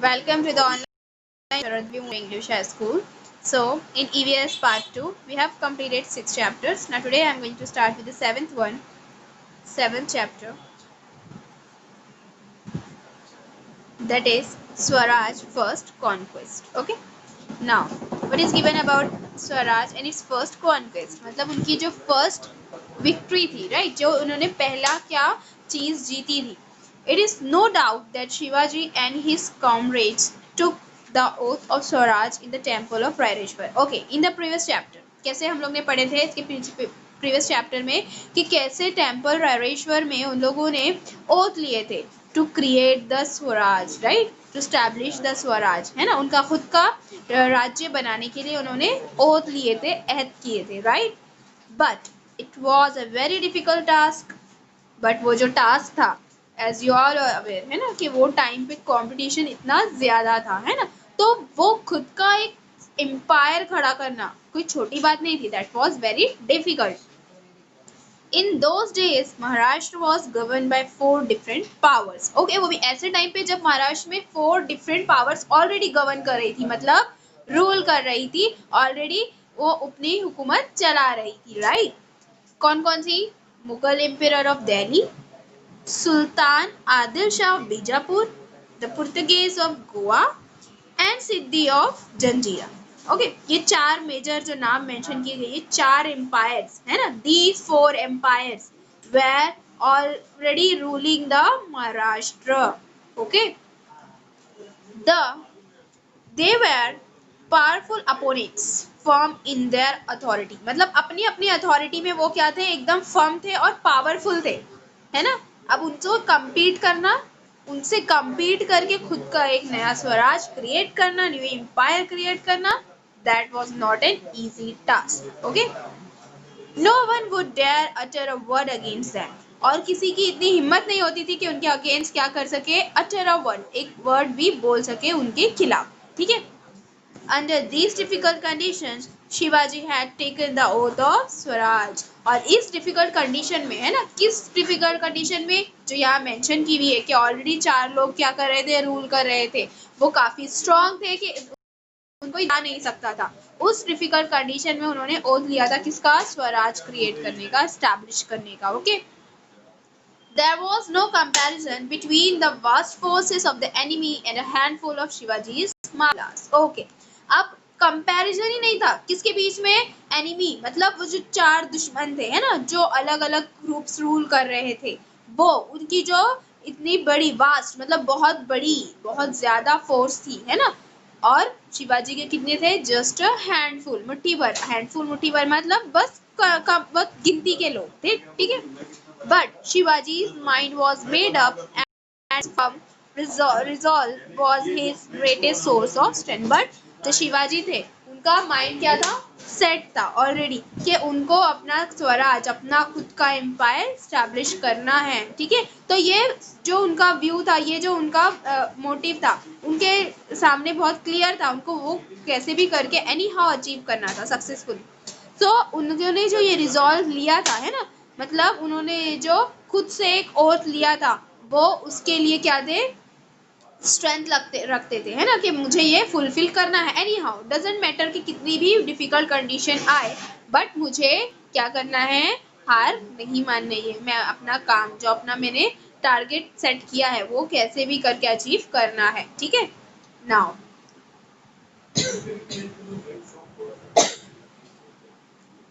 Welcome to the online review English High School. So, in EVS Part 2, we have completed 6 chapters. Now, today I am going to start with the seventh chapter, that is Swaraj First Conquest. Okay. Now, what is given about Swaraj and its first conquest? मतलब उनकी जो first victory थी, right? जो उन्होंने पहला क्या चीज जीती थी. It is no doubt that Shivaji and his comrades took the oath of Swaraj in the temple of Raireshwar. Okay, in the previous chapter, कैसे हम लोग ने पढ़े थे इसके प्रीवियस चैप्टर में कि कैसे टेम्पल रायरेश्वर में उन लोगों ने ओथ लिए थे to create the swaraj, right, to establish the swaraj, है ना, उनका खुद का राज्य बनाने के लिए उन्होंने ओथ लिए थे, अहद किए थे, right. But it was a very difficult task. But वो जो टास्क था, एज यू आर अवेयर, है ना, कि वो टाइम पे कंपटीशन इतना ज्यादा था, है ना, तो वो खुद का एक एम्पायर खड़ा करना कोई छोटी बात नहीं थी. That was very difficult. In those days, Maharashtra was governed by 4 different powers. Okay, वो भी ऐसे टाइम पे जब महाराष्ट्र में 4 different powers already govern कर रही थी, मतलब रूल कर रही थी already, वो अपनी हुकूमत चला रही थी, right? कौन कौन सी? Mughal empire of Delhi, Sultan Adil Shah of Bijapur, the Portuguese of Goa and Siddi of Janjira. Okay, ये 4 मेजर जो नाम मेंशन किए गए, ये 4 एम्पायर्स है ना. These 4 empires were already ruling the Maharashtra. Okay, the they were powerful opponents firm in their authority. मतलब अपनी अपनी अथॉरिटी में वो क्या थे, एकदम फर्म थे और पावरफुल थे, है ना. अब उनको कम्पीट करना, उनसे कम्पीट करके खुद का एक नया स्वराज क्रिएट करना, न्यू एम्पायर क्रिएट करना, that was not an easy task. Okay, no one would dare utter a word against them. और किसी की इतनी हिम्मत नहीं होती थी कि उनके अगेंस्ट क्या कर सके, utter a word, एक वर्ड भी बोल सके उनके खिलाफ. ठीक है. Under these difficult conditions, Shivaji had taken the oath of Swaraj. और इस डिफिकल्ट कंडीशन में, है ना, किस डिफिकल्ट कंडीशन में, जो यहाँ मेंशन की हुई है कि ऑलरेडी 4 लोग क्या कर रहे थे, रूल कर रहे थे, वो काफी स्ट्रॉन्ग थे कि उनको जा नहीं सकता था. उस डिफिकल्ट कंडीशन में उन्होंने ओथ लिया था किसका, स्वराज क्रिएट करने का, एस्टैब्लिश करने का. Okay, there was no comparison between the vast forces of the enemy and a handful of Shivaji's malas. Okay, अब कंपैरिजन ही नहीं था किसके बीच में, एनिमी, मतलब वो जो 4 दुश्मन थे, है ना, जो अलग अलग ग्रुप्स रूल कर रहे थे, वो उनकी जो इतनी बड़ी वास्ट, मतलब बहुत बड़ी, बहुत ज्यादा फोर्स थी, है ना. और शिवाजी के कितने थे, जस्ट अ हैंडफुल, मुट्ठी भर. हैंडफुल, मुट्ठी भर मतलब बस गिनती के लोग थे. ठीक है. But Shivaji's mind was made up and firm resolve was his greatest source of strength. But जो शिवाजी थे, उनका माइंड क्या था, सेट था ऑलरेडी कि उनको अपना स्वराज, अपना खुद का एम्पायर स्टैब्लिश करना है. ठीक है. तो ये जो उनका व्यू था, ये जो उनका मोटिव था, उनके सामने बहुत क्लियर था. उनको वो कैसे भी करके एनी हाउ अचीव करना था सक्सेसफुल. तो उन्होंने जो ये रिजॉल्व लिया था, है ना, मतलब उन्होंने जो खुद से एक ओथ लिया था, वो उसके लिए क्या थे, स्ट्रेंथ रखते थे, है ना, कि मुझे ये फुलफिल करना है. एनी हाउ डजेंट मैटर कि कितनी भी डिफिकल्ट कंडीशन आए, बट मुझे क्या करना है, हार नहीं माननी है. मैं अपना काम, जो अपना मैंने टारगेट सेट किया है, वो कैसे भी करके अचीव करना है. ठीक है. Now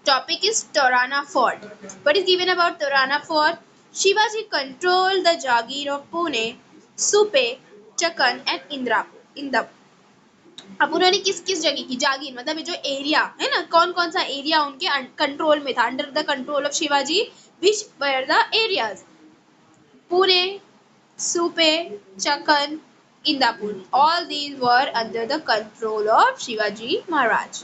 topic is Torana Fort. What is given about Torana Fort? Shivaji controlled the Jagir of Pune, Supe, Chakan and Indapur. अब उन्होंने किस किस जगह की जागीर, मतलब ये जो एरिया है ना, कौन कौन सा एरिया उनके कंट्रोल में था, under the control of Shivaji, which were the areas, Pune, Supe, Chakan, Indapur. All these were under the control of Shivaji Maharaj.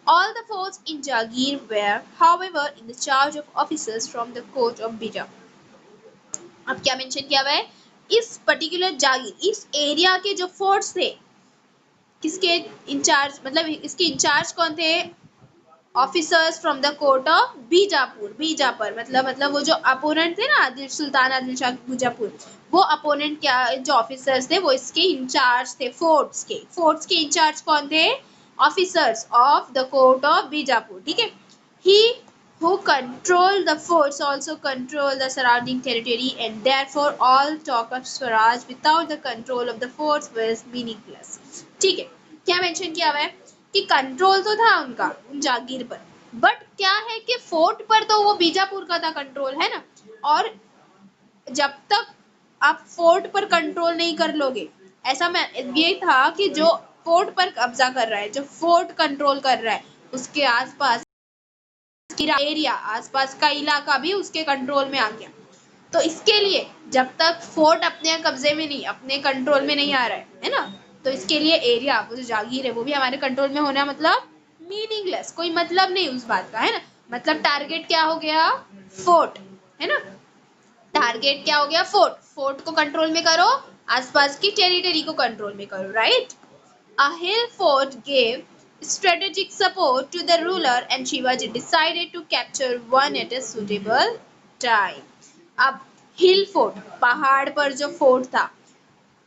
All the forts in Jagir were, however, in the charge of officers from the court of Bijapur. अब क्या mention किया हुआ है, इस particular जागीर, इस area के जो forts थे, किसके इंचार्ज, मतलब इसके इंचार्ज कौन थे, officers from the court of Bijapur, Bijapur मतलब वो जो अपोनेंट थे ना आदिल सुल्तान आदिल शाह बीजापुर, वो अपोनेंट क्या जो ऑफिसर्स थे वो इसके इंचार्ज थे, फोर्ट्स के इंचार्ज कौन थे, officers of the court of Bijapur, ठीक है। ही who control the forts also control the surrounding territory and therefore all talk of Swaraj without the control of the forts was meaningless, ठीक है। क्या mention किया हुआ है कि कंट्रोल तो था उनका उन जागीर पर, बट क्या है कि फोर्ट पर तो वो बीजापुर का था कंट्रोल, है ना, और जब तक आप फोर्ट पर कंट्रोल नहीं कर लोगे, ऐसा मैं ये था कि जो फोर्ट पर कब्जा कर रहा है, जो फोर्ट कंट्रोल कर रहा है, उसके आसपास एरिया, आसपास का इलाका भी उसके कंट्रोल में आ गया। तो इसके लिए जब तक फोर्ट अपने कब्जे में नहीं, अपने कंट्रोल में नहीं आ रहा है ना, तो इसके लिए एरिया, वो जो जागीर है वो भी हमारे कंट्रोल में होना मतलब मीनिंगलेस, कोई मतलब नहीं उस बात का, है ना। मतलब टारगेट क्या हो गया, फोर्ट, है ना, टारगेट क्या हो गया, फोर्ट, फोर्ट को कंट्रोल में करो, आसपास की टेरिटरी को कंट्रोल में करो, right. A hill fort gave strategic support to the ruler and Shivaji decided to capture one at a suitable time. अब हिल फोर्ट, पहाड़ पर जो फोर्ट था,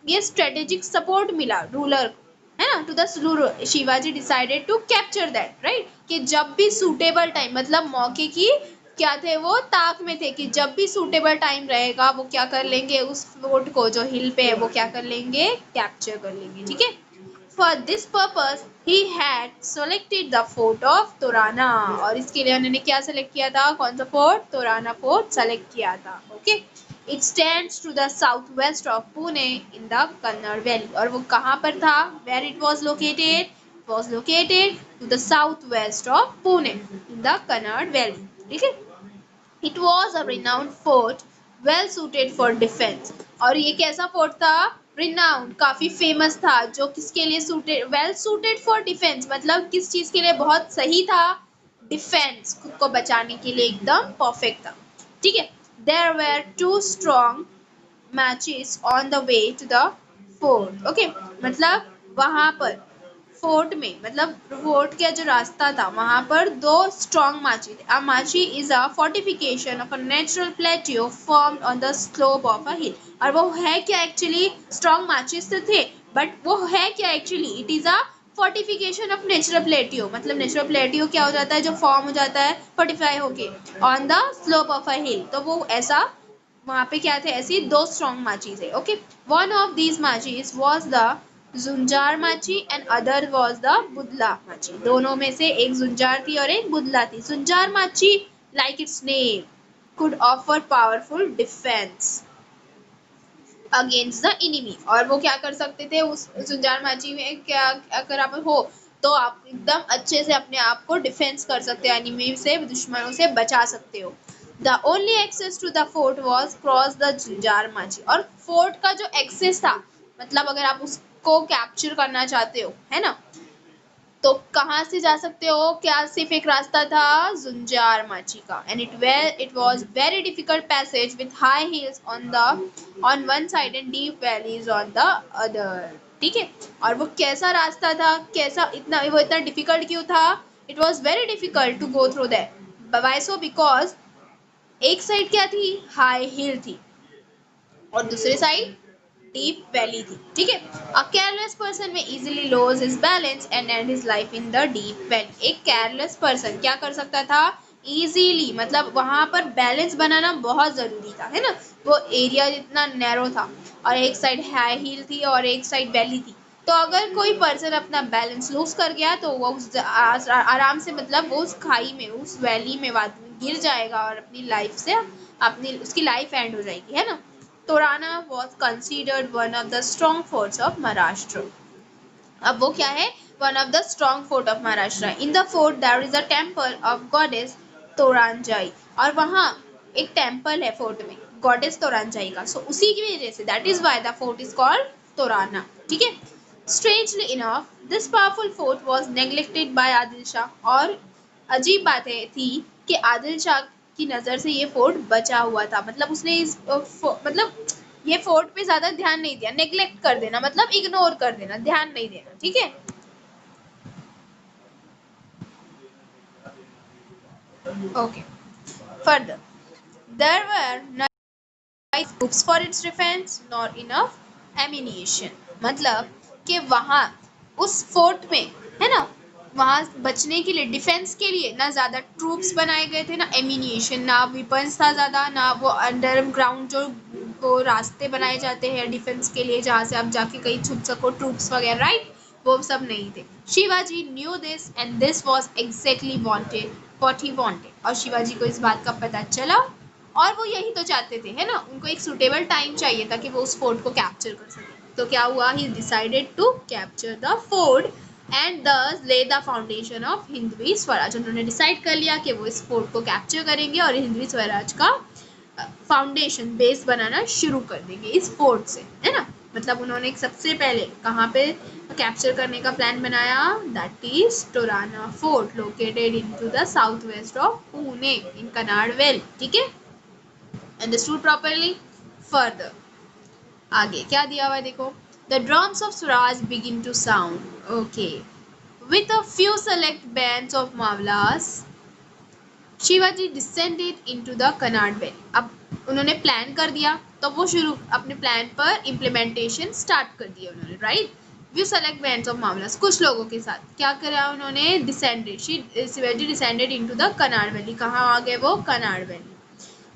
ये स्ट्रेटेजिक सपोर्ट मिला रूलर को, है ना, to the Shivaji decided to capture that, right, कि जब भी सूटेबल टाइम, मतलब मौके की क्या थे वो ताक में थे कि जब भी सूटेबल टाइम रहेगा वो क्या कर लेंगे, उस फोर्ट को जो हिल पे है वो क्या कर लेंगे, कैप्चर कर लेंगे, ठीक है। For this purpose, he had selected the fort of Torana, और इसके लिए उन्होंने क्या सेलेक्ट किया था, कौन सा फोर्ट, तोराना फोर्ट सेलेक्ट किया था, okay. It stands to the southwest of Pune in the Kannada Valley, और वो कहाँ पर था, where it was located, it was located to the southwest of Pune in the Kannada Valley, ठीक है। It was a renowned fort, well suited for defense, और ये कैसा फोर्ट था, renowned, काफी फेमस था, जो किसके लिए suited, well suited for defense, मतलब किस चीज के लिए बहुत सही था, डिफेंस, खुद को बचाने के लिए एकदम परफेक्ट था, ठीक है। There were two strong matches on the way to the fort, okay, मतलब वहां पर फोर्ट में, मतलब फोर्ट का जो रास्ता था वहां पर दो स्ट्रॉन्ग माची थे। A machi is a fortification of a natural plateau formed on the slope of a hill, और वो है क्या एक्चुअली, स्ट्रॉन्ग माचिस तो थे, बट वो है क्या actually, it is a fortification of natural plateau, मतलब नेचुरल प्लेट्यू क्या हो जाता है, जो फॉर्म हो जाता है फोर्टिफाई होके on the slope of a hill, तो वो ऐसा वहां पे क्या थे, ऐसी दो स्ट्रॉन्ग माचीज है, okay. One of these machis was the Zunjar machi and other was the Budla machi, दोनों में से एक जुंजार थी और एक बुदला थी। जुंजार माची like it's name could offer powerful defense against the enemy, और वो क्या कर सकते थे उस जुंजार माची में, क्या अगर आप हो तो आप एकदम अच्छे से अपने आप को डिफेंस कर सकते हो, एनिमी से, दुश्मनों से बचा सकते हो। The only access to the fort was cross the Zunjar machi, और फोर्ट का जो एक्सेस था, मतलब अगर आप उसको कैप्चर करना चाहते हो, है ना, तो कहाँ से जा सकते हो, क्या सिर्फ एक रास्ता था, जुंजार माची का, and it was very difficult passage with high heels on one side and deep valleys on the other, ठीक है। और वो कैसा रास्ता था, कैसा इतना वो इतना डिफिकल्ट क्यों था, it was very difficult to go through that, why so, because एक साइड क्या थी, हाई हिल थी, और दूसरे साइड डीप वैली थी, ठीक है। अ केयरलेस पर्सन में easily loss his balance and and his life in the deep valley, एक केयरलेस पर्सन क्या कर सकता था, इजीली, मतलब वहां पर बैलेंस बनाना बहुत जरूरी था, है ना, वो एरिया इतना नैरो था, और एक साइड हाई हिल थी और एक साइड वैली थी, तो अगर कोई पर्सन अपना बैलेंस लूज कर गया तो वो उस आराम से, मतलब वो उस खाई में, उस वैली में गिर जाएगा और अपनी लाइफ से, अपनी उसकी लाइफ एंड हो जाएगी, है ना। Torana was considered one of the strong forts of Maharashtra. अब वो क्या है, one of the strong fort of Maharashtra. In the fort there is a temple of goddess Toranjai, और वहाँ एक टेम्पल है फोर्ट में गॉडेस तोरांजाई का, सो उसी की वजह से that is why the fort is called Torana, ठीक है। Strangely enough, this powerful fort was neglected by Adil Shah, और अजीब बात है थी कि आदिल शाह की नजर से ये फोर्ट बचा हुआ था, मतलब उसने इस मतलब ये फोर्ट पे ज्यादा ध्यान नहीं दिया, नेग्लेक्ट कर देना मतलब इग्नोर कर देना, ध्यान नहीं देना, ठीक है। Okay. Further, there were neither troops for its defense nor enough ammunition. मतलब कि वहाँ उस फोर्ट में, है ना, वहाँ बचने के लिए, डिफेंस के लिए ना ज़्यादा ट्रूप्स बनाए गए थे, ना एम्यूनिशन, ना वेपन्स था ज़्यादा, ना वो अंडरग्राउंड जो वो रास्ते बनाए जाते हैं डिफेंस के लिए जहाँ से आप जाके कहीं छुप सको, ट्रूप्स वगैरह, राइट, वो सब नहीं थे. Shivaji new this and this was exactly wanted what he wanted. और शिवाजी को इस बात का पता चला और वो यही तो चाहते थे, है ना, उनको एक सुटेबल टाइम चाहिए था कि वो उस फोर्ट को कैप्चर कर सके. तो क्या हुआ, he decided to capture the fort and thus lay the foundation of Hindavi swaraj. उन्होंने डिसाइड कर लिया कि वो इस फोर्ट को कैप्चर करेंगे और हिंदवी स्वराज का फाउंडेशन बेस बनाना शुरू कर देंगे इस फोर्ट से, है ना. मतलब उन्होंने सबसे पहले कहाँ पे कैप्चर करने का प्लान बनाया, that is Torana fort located into the south west of Pune in Kanad valley. ठीक है, अंडरस्टूड प्रॉपरली. फर्दर आगे क्या दिया हुआ है देखो, the drums of Swaraj begin to sound. Okay, with a few select bands of Mavalas Shivaji descended into the Kanad valley. अब उन्होंने प्लान कर दिया तो वो शुरू अपने प्लान पर इम्प्लीमेंटेशन स्टार्ट कर दिया उन्होंने, right. Few select bands of Mavalas, कुछ लोगों के साथ क्या करा उन्होंने, descended, Shivaji descended into the Kanad valley. कहाँ आ गए वो, Kanad valley.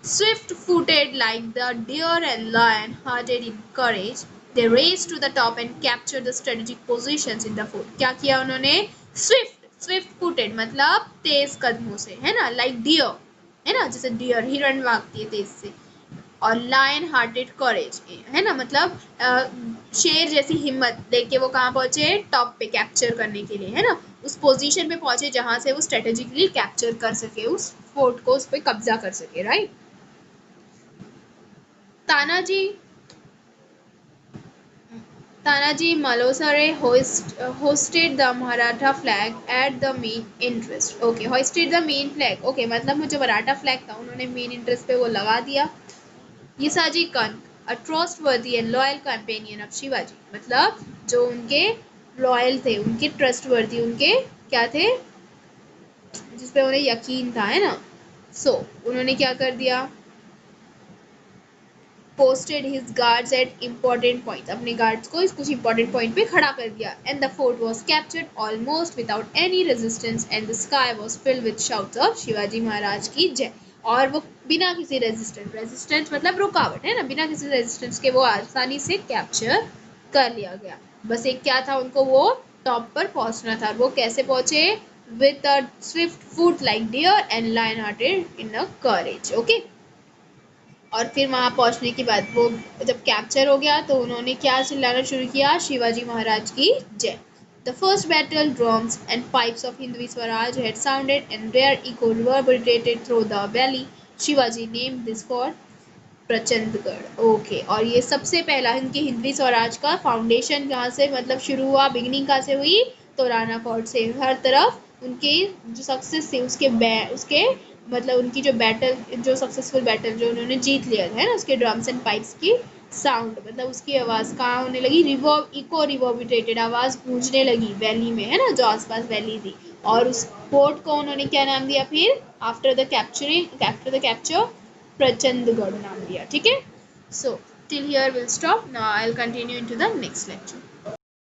Swift footed like the deer and lion hearted in courage, they raced to the top and captured the strategic positions in the fort. क्या किया उन्होंने, स्विफ्ट फुटेड मतलब तेज कदमों से, है ना, लाइक डियर, है ना, जैसे डियर हिरण भागती है तेज से, और लायन हार्टेड कॉरेज, है ना, मतलब शेर जैसी हिम्मत लेके वो कहाँ पहुंचे, टॉप पे कैप्चर करने के लिए, है ना, उस पोजीशन पे पहुंचे जहां से वो स्ट्रेटेजिकली कैप्चर कर सके उस फोर्ट को, उस पर कब्जा कर सके, right. Tanaji Tanaji Malosare hosted the Maratha flag at the main interest. Okay, hoisted the main flag. Okay, मतलब जो मराठा फ्लैग था उन्होंने मेन इंटरेस्ट पे वो लगा दिया. यसाजी कन, a trustworthy and loyal companion of Shivaji, मतलब जो उनके लॉयल थे, उनके ट्रस्टवर्दी, उनके क्या थे, जिसपे उन्हें यकीन था, है ना. उन्होंने क्या कर दिया, posted his guards at important points. अपने guards को कुछ important point पे खड़ा कर दिया. And the fort was captured almost without any resistance and the sky was filled with shouts of Shivaji Maharaj की जय. और वो बिना किसी रेजिस्टेंस मतलब रुकावट, है ना, बिना किसी रेजिस्टेंस के वो आसानी से कैप्चर कर लिया गया. बस एक क्या था, उनको वो टॉप पर पहुंचना था. वो कैसे पहुंचे, with a swift foot like deer and lion hearted in a courage. Okay. और फिर वहाँ पहुँचने के बाद वो जब कैप्चर हो गया तो उन्होंने क्या चिल्लाना शुरू किया, शिवाजी महाराज की जय. The first battle drums and pipes of Hindavi Swaraj had sounded and their echo reverberated through the valley. Shivaji name this for Prachandgarh. Okay, और ये सबसे पहला इनके हिंदवी स्वराज का फाउंडेशन कहाँ से मतलब शुरू हुआ, बिगनिंग कहाँ से हुई, तो राणा फोर्ट से. हर तरफ उनके जो सक्सेस थे उसके मतलब उनकी जो बैटल, जो सक्सेसफुल बैटल जो उन्होंने जीत लिया है ना, उसके ड्रम्स एंड पाइप्स की साउंड मतलब उसकी आवाज़ कहाँ होने लगी, इको रिवर्बिटेटेड आवाज़ गूंजने लगी वैली में, है ना, जो आसपास वैली थी. और उस फोर्ट को उन्होंने क्या नाम दिया फिर, आफ्टर द कैप्चर प्रचंडगढ़ नाम दिया. ठीक है, so till here will stop. Now I will continue into the next lecture.